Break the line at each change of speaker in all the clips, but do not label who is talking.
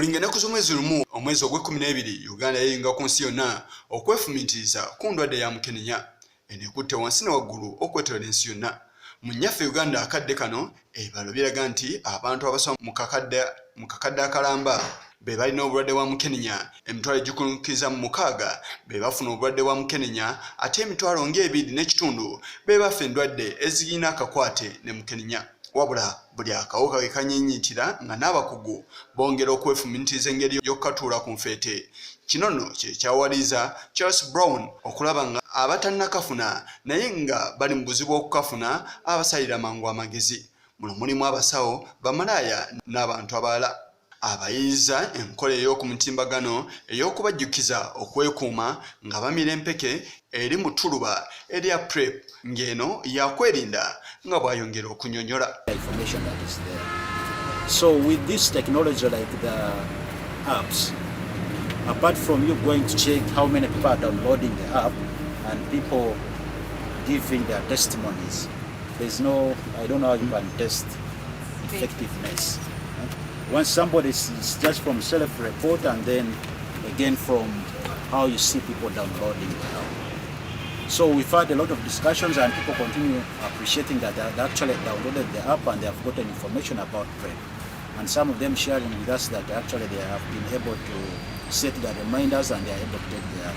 Bw'ingana mwezi lumu omwezi ogw'e12 Uganda yayinga ku nsi yonna okwefumitiriza ku ndwadde ya Mukenenya enekutte wansi ne waggulu okwetoolera ensi yonna. Mu nnyaffe Uganda akadde kano ebibalo biraga nti abantu abasoba mu kakadde akalamba be balina obulwadde bwa Mukenenya, emitwalo egikulumiza mu 6 be bafuna obulwadde bwa Mukenenya, ate emitwalo nga2.5 be bafa endwadde ezirina akakwate ne Mukenenya. Wabula buli akawuka ke kanyinyitira nga n'abakugu bongera okwefumitiriza engeri y'okukatuula ku nfeete. Kino nno kye kyawaliza Charles Brown okulaba nga abatannakafuna naye nga bali mu buzibu okukafuna abasalira mangu amagezi. Muno mulimu abasawo, bamalaaya n'abantu abalala. Abayiza enkola ey'okumutimbagano ey'okubajjukiza okwekuuma nga bamira empeke eri mu ttuluba erya PrEP ng'eno yakwerinda nga bw'ayongera okunyonyola.
Information that is there. So with this technology like the apps, apart from you going to check how many people are downloading the app and people giving their testimonies, there's no, I don't know how you can test effectiveness. Once somebody is just from self-report and then again from how you see people downloading the app. So we've had a lot of discussions and people continue appreciating that they actually downloaded the app and they have gotten information about PrEP. And some of them sharing with us that actually they have been able to set their reminders and they are able to take their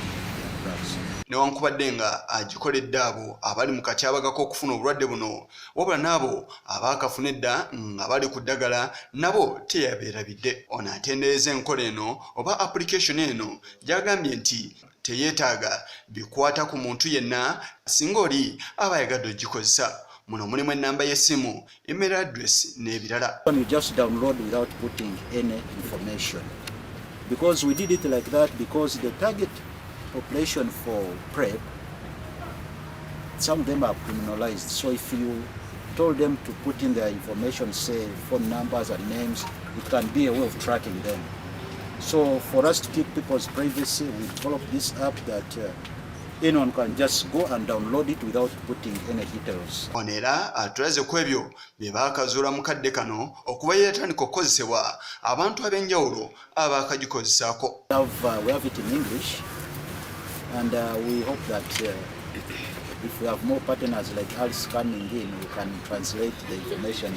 drugs.
Newankubadde nga agikoledde abo abali mu kakyabagako okufuna obulwadde buno, wabula n'abo abaakafuna edda nga bali ku ddagala nabo teyabeerabidde. Ono atendereza enkola eno oba application eno gy'agambye nti teyeetaaga bikwata ku muntu yenna singa oli aba ayagadde ogikozesa. Muno mulimu ennamba y'essimu, email address n'ebirala.
You just download without putting any information. Because we did it like that because the target population for PrEP, some of them are criminalized. So if you told them to put in their information, say phone numbers and names, it can be a way of tracking them. So for us to keep people's privacy, we developed this app that anyone can just go and download it without putting any details.
Onera atulaze ku ebyo bye baakazuula mu kadde kano okuba yeetandika okukozesebwa abantu ab'enjawulo abaakagikozesaako.
We have it in English and we hope that if we have more partners like us coming in, we can translate the information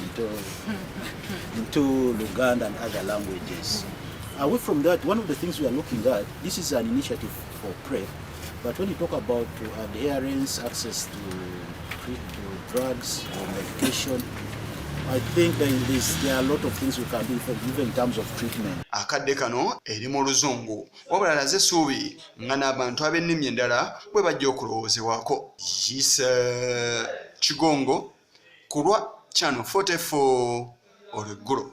into Luganda and other languages. Away from that, one of the things we are looking at, this is an initiative for PrEP, but when you talk about adherence, access to drugs or medication, I think there are a lot of things we can do even in terms of treatment.
Akadde kano eri mu luzungu wabula laze essuubi nga n'abantu ab'ennimi endala bwe bajja okulowoozebwako. Yiino Kigongo ku lwa Channel 44 olweggulo.